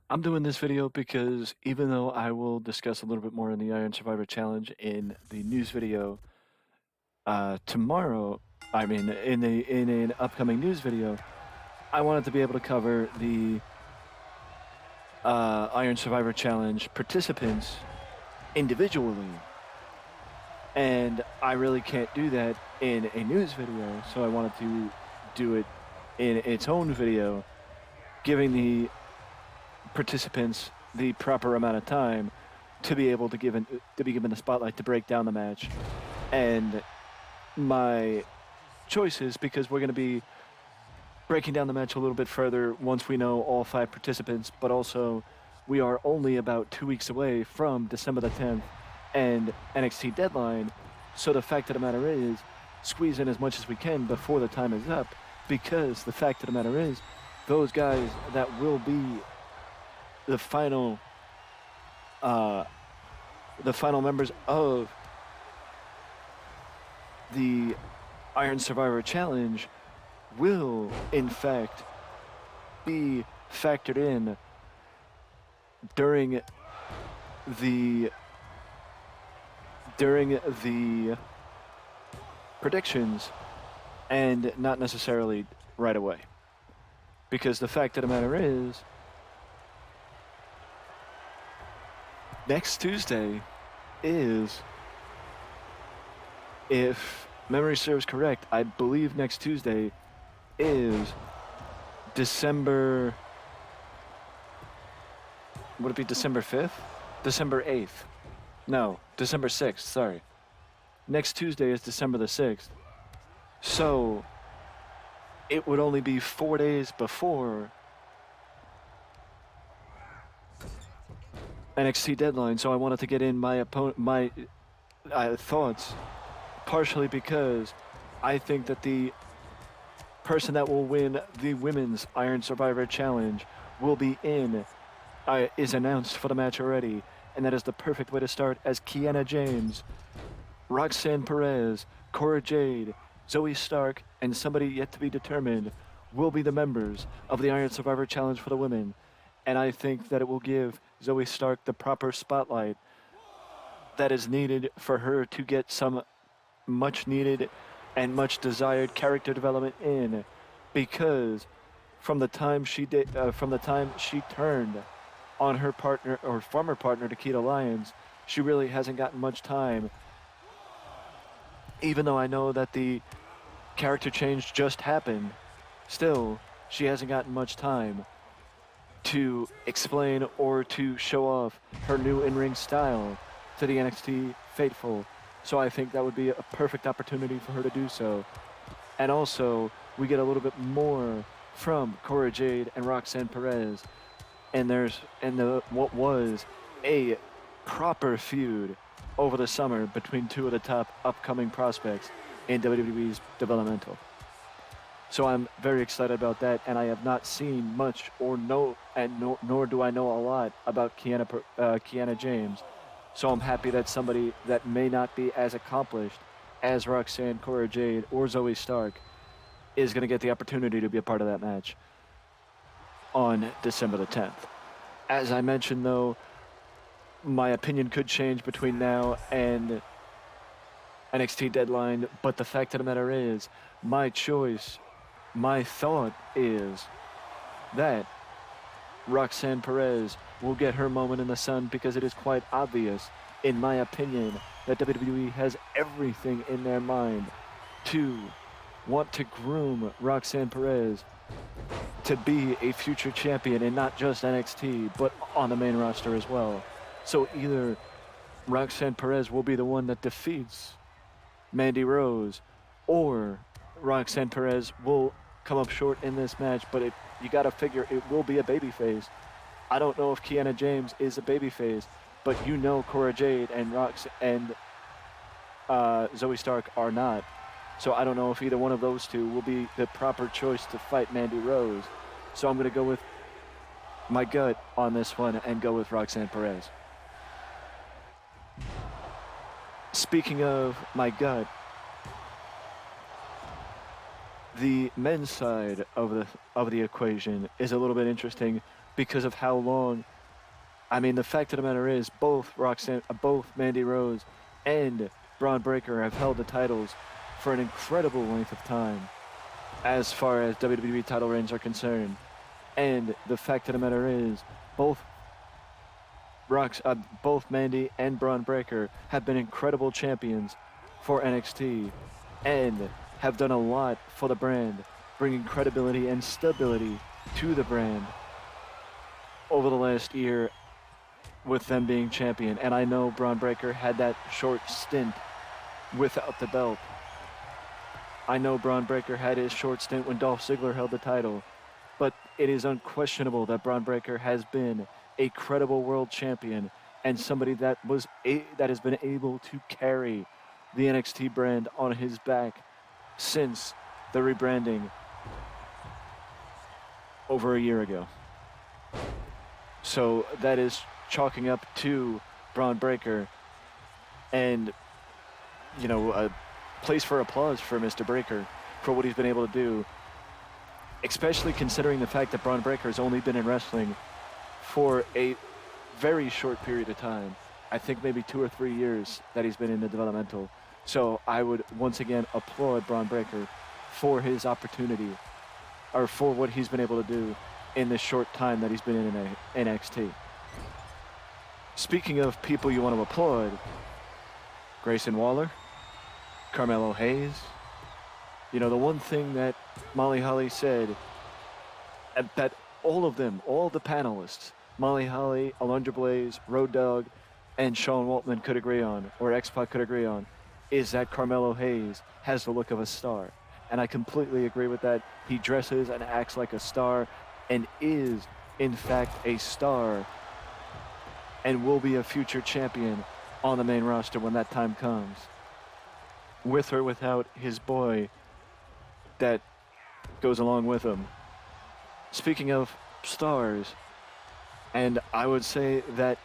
I'm doing this video because even though I will discuss a little bit more in the Iron Survivor Challenge in the news video tomorrow, I mean in an upcoming news video, I wanted to be able to cover the Iron Survivor Challenge participants individually, and I really can't do that in a news video, so I wanted to do it in its own video, giving the participants the proper amount of time to be able to be given the spotlight to break down the match. And my choices, because we're going to be breaking down the match a little bit further once we know all 5 participants, but also we are only about 2 weeks away from December the 10th and NXT Deadline. So the fact of the matter is, squeeze in as much as we can before the time is up, because the fact of the matter is, those guys that will be the final members of the Iron Survivor Challenge will, in fact, be factored in during the predictions, and not necessarily right away. Because the fact of the matter is, next Tuesday is, if memory serves correct, I believe next Tuesday is December, would it be December 5th? December 8th. No, December 6th, sorry. Next Tuesday is December the 6th. So, it would only be 4 days before NXT Deadline, so I wanted to get in my thoughts, partially because I think that the person that will win the Women's Iron Survivor Challenge will be is announced for the match already, and that is the perfect way to start, as Kiana James, Roxanne Perez, Cora Jade, Zoe Stark, and somebody yet to be determined will be the members of the Iron Survivor Challenge for the women. And I think that it will give Zoe Stark the proper spotlight that is needed for her to get some much needed and much desired character development in, because from the time she turned on her partner or former partner Nikita Lyons, she really hasn't gotten much time. Even though I know that the character change just happened, still she hasn't gotten much time to explain or to show off her new in-ring style to the NXT faithful. So I think that would be a perfect opportunity for her to do so. And also, we get a little bit more from Cora Jade and Roxanne Perez. And what was a proper feud over the summer between 2 of the top upcoming prospects in WWE's developmental. So I'm very excited about that, and I have not seen much or nor do I know a lot about Kiana James. So I'm happy that somebody that may not be as accomplished as Roxanne, Cora Jade, or Zoe Stark is going to get the opportunity to be a part of that match on December the 10th. As I mentioned, though, my opinion could change between now and NXT Deadline, but the fact of the matter is, my thought is that Roxanne Perez will get her moment in the sun, because it is quite obvious, in my opinion, that WWE has everything in their mind to want to groom Roxanne Perez to be a future champion in not just NXT, but on the main roster as well. So either Roxanne Perez will be the one that defeats Mandy Rose, or Roxanne Perez will come up short in this match, but you gotta figure it will be a babyface. I don't know if Kiana James is a babyface, but you know Cora Jade and Zoe Stark are not. So I don't know if either one of those two will be the proper choice to fight Mandy Rose. So I'm going to go with my gut on this one and go with Roxanne Perez. Speaking of my gut, the men's side of the equation is a little bit interesting, because of how long. I mean, the fact of the matter is, both Mandy Rose and Braun Breaker have held the titles for an incredible length of time as far as WWE title reigns are concerned. And the fact of the matter is, both both Mandy and Braun Breaker have been incredible champions for NXT and have done a lot for the brand, bringing credibility and stability to the brand over the last year with them being champion. And I know Braun Breaker had that short stint without the belt. I know Braun Breaker had his short stint when Dolph Ziggler held the title, but it is unquestionable that Braun Breaker has been a credible world champion and somebody that has been able to carry the NXT brand on his back since the rebranding over a year ago. So that is chalking up to Braun Breaker, and a place for applause for Mr. Breaker for what he's been able to do, especially considering the fact that Braun Breaker has only been in wrestling for a very short period of time. I think maybe 2 or 3 years that he's been in the developmental. So I would once again applaud Braun Breaker for his opportunity, or for what he's been able to do in this short time that he's been in NXT. Speaking of people you want to applaud, Grayson Waller, Carmelo Hayes. The one thing that Molly Holly said, that all the panelists, Molly Holly, Alundra Blaze, Road Dogg, and Sean Waltman could agree on, or X-Pac could agree on, is that Carmelo Hayes has the look of a star. And I completely agree with that. He dresses and acts like a star and is, in fact, a star and will be a future champion on the main roster when that time comes. With or without his boy that goes along with him. Speaking of stars, and I would say that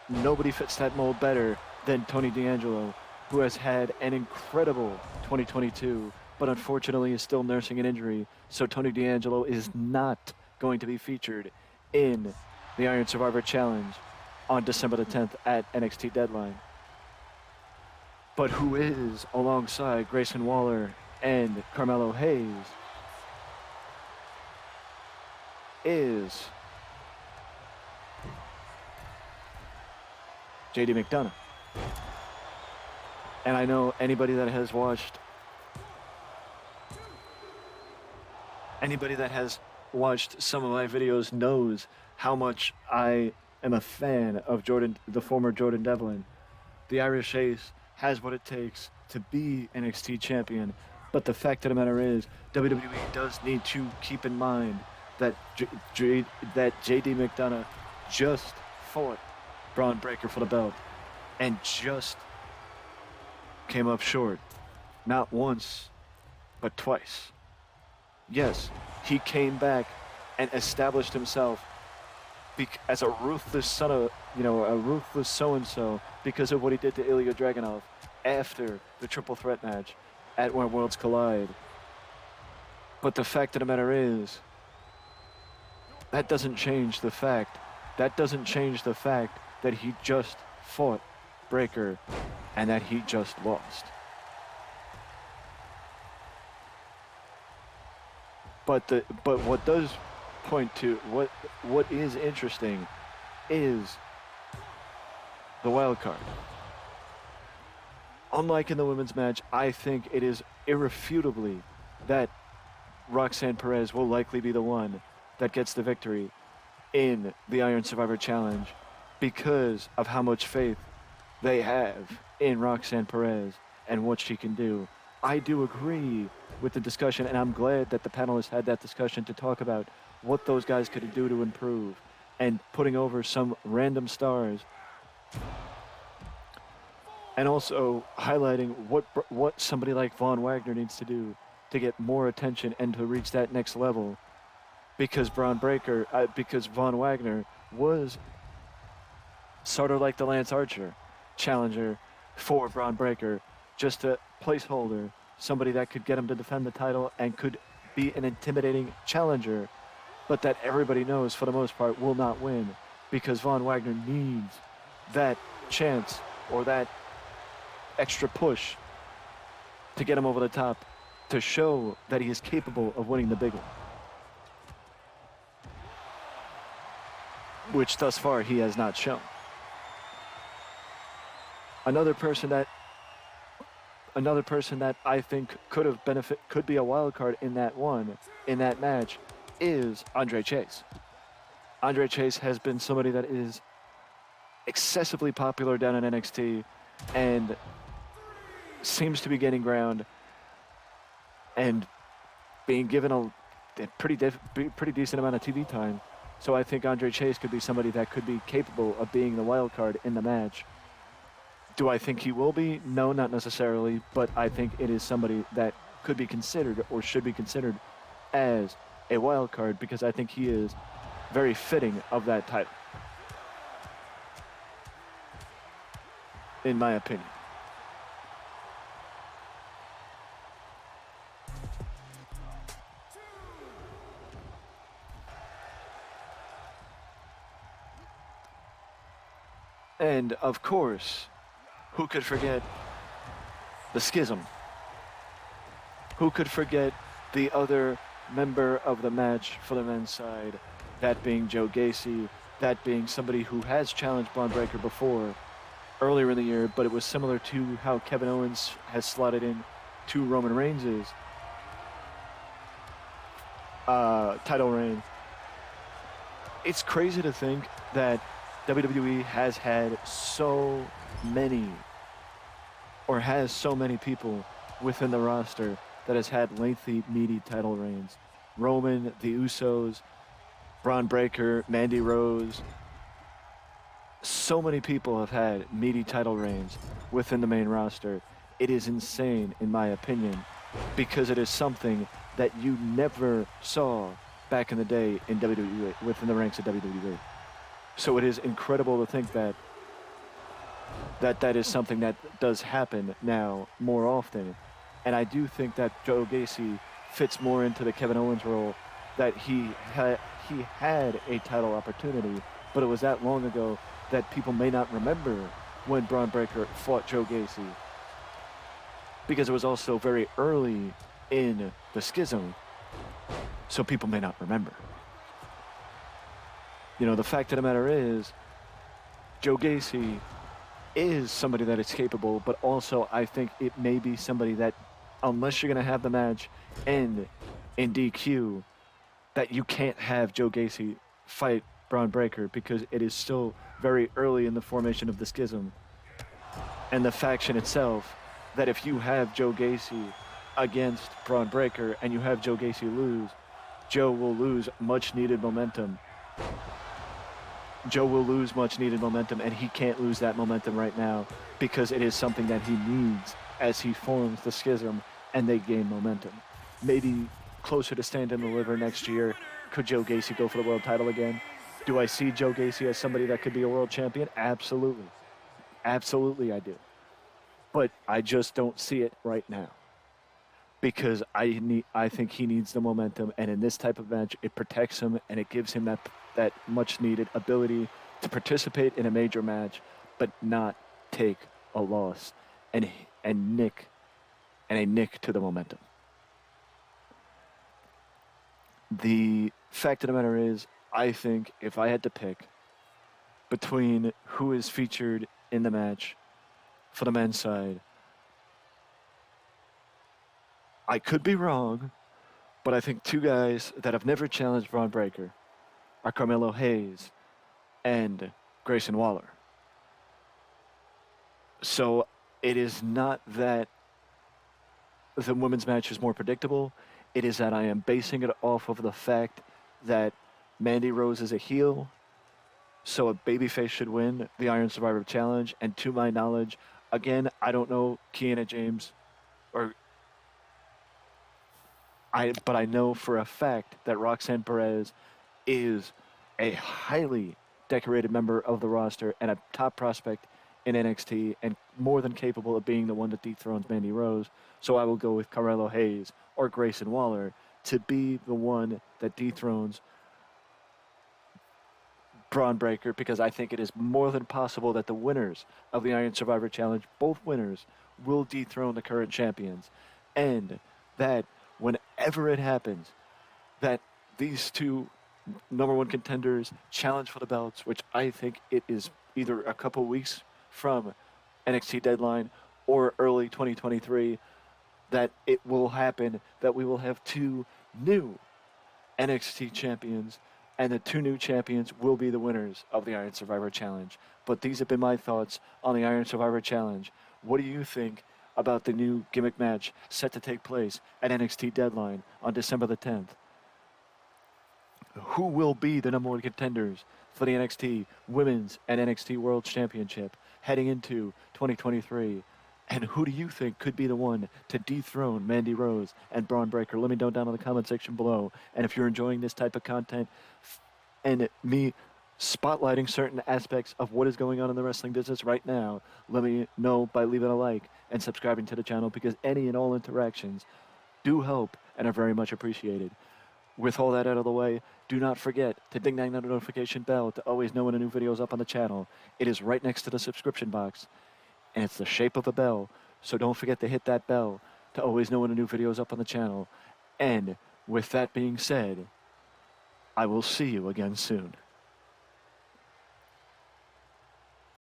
nobody fits that mold better than Tony D'Angelo, who has had an incredible 2022, but unfortunately is still nursing an injury. So Tony D'Angelo is not going to be featured in the Iron Survivor Challenge on December the 10th at NXT Deadline. But who is alongside Grayson Waller and Carmelo Hayes is JD McDonough. And I know anybody that has watched some of my videos knows how much I am a fan of the former Jordan Devlin. The Irish Ace has what it takes to be NXT champion, but the fact of the matter is, WWE does need to keep in mind that JD McDonough just fought Braun Breaker for the belt and just came up short. Not once, but twice. Yes, he came back and established himself as a ruthless so-and-so because of what he did to Ilya Dragunov after the triple threat match at Where Worlds Collide. But the fact of the matter is, that doesn't change the fact that he just fought Breaker and that he just lost. But what does point to what is interesting is the wild card. Unlike in the women's match, I think it is irrefutably that Roxanne Perez will likely be the one that gets the victory in the Iron Survivor Challenge because of how much faith they have in Roxanne Perez and what she can do. I do agree with the discussion, and I'm glad that the panelists had that discussion to talk about what those guys could do to improve and putting over some random stars, and also highlighting what somebody like Von Wagner needs to do to get more attention and to reach that next level, because Von Wagner was sort of like the Lance Archer challenger for Braun Breaker, just a placeholder, somebody that could get him to defend the title and could be an intimidating challenger, but that everybody knows for the most part will not win because Von Wagner needs that chance or that extra push to get him over the top to show that he is capable of winning the big one. Which thus far he has not shown. Another person that I think could be a wild card in that match is Andre Chase. Andre Chase has been somebody that is excessively popular down in NXT and seems to be gaining ground and being given a pretty decent amount of TV time. So I think Andre Chase could be somebody that could be capable of being the wild card in the match. Do I think he will be? No, not necessarily, but I think it is somebody that could be considered or should be considered as a wild card because I think he is very fitting of that title, in my opinion. And of course, who could forget the Schism? Who could forget the other member of the match for the men's side, that being Joe Gacy, that being somebody who has challenged Braun Breaker before earlier in the year, but it was similar to how Kevin Owens has slotted in to Roman Reigns' title reign. It's crazy to think that WWE has had so many people within the roster that has had lengthy, meaty title reigns. Roman, the Usos, Braun Breaker, Mandy Rose. So many people have had meaty title reigns within the main roster. It is insane, in my opinion, because it is something that you never saw back in the day in WWE, within the ranks of WWE. So it is incredible to think that is something that does happen now more often. And I do think that Joe Gacy fits more into the Kevin Owens role, that he had a title opportunity, but it was that long ago that people may not remember when Braun Breaker fought Joe Gacy, because it was also very early in the Schism, so people may not remember. You know, the fact of the matter is, Joe Gacy is somebody that is capable, but also I think it may be somebody that, unless you're going to have the match end in DQ, that you can't have Joe Gacy fight Braun Breaker because it is still very early in the formation of the Schism and the faction itself, that if you have Joe Gacy against Braun Breaker and you have Joe Gacy lose, Joe will lose much needed momentum. And he can't lose that momentum right now because it is something that he needs as he forms the Schism and they gain momentum. Maybe closer to Stand and Deliver next year, could Joe Gacy go for the world title again? Do I see Joe Gacy as somebody that could be a world champion? Absolutely. Absolutely I do. But I just don't see it right now because I think he needs the momentum, and in this type of match, it protects him and it gives him that much-needed ability to participate in a major match, but not take a loss and a nick to the momentum. The fact of the matter is, I think if I had to pick between who is featured in the match for the men's side, I could be wrong, but I think two guys that have never challenged Braun Breaker are Carmelo Hayes and Grayson Waller. So it is not that the women's match is more predictable. It is that I am basing it off of the fact that Mandy Rose is a heel, so a babyface should win the Iron Survivor Challenge. And to my knowledge, again, I don't know Kiana James, but I know for a fact that Roxanne Perez is a highly decorated member of the roster and a top prospect in NXT and more than capable of being the one that dethrones Mandy Rose. So I will go with Carmelo Hayes or Grayson Waller to be the one that dethrones Braun Breaker, because I think it is more than possible that the winners of the Iron Survivor Challenge, both winners, will dethrone the current champions. And that whenever it happens, that these two number one contenders challenge for the belts, which I think it is either a couple weeks from NXT Deadline or early 2023, that it will happen, that we will have two new NXT champions, and the two new champions will be the winners of the Iron Survivor Challenge. But these have been my thoughts on the Iron Survivor Challenge. What do you think about the new gimmick match set to take place at NXT Deadline on December the 10th? Who will be the number one contenders for the NXT Women's and NXT World Championship heading into 2023? And who do you think could be the one to dethrone Mandy Rose and Braun Breaker? Let me know down in the comment section below. And if you're enjoying this type of content and me spotlighting certain aspects of what is going on in the wrestling business right now, let me know by leaving a like and subscribing to the channel, because any and all interactions do help and are very much appreciated. With all that out of the way, do not forget to ding dang that notification bell to always know when a new video is up on the channel. It is right next to the subscription box, and it's the shape of a bell, so don't forget to hit that bell to always know when a new video is up on the channel. And with that being said, I will see you again soon.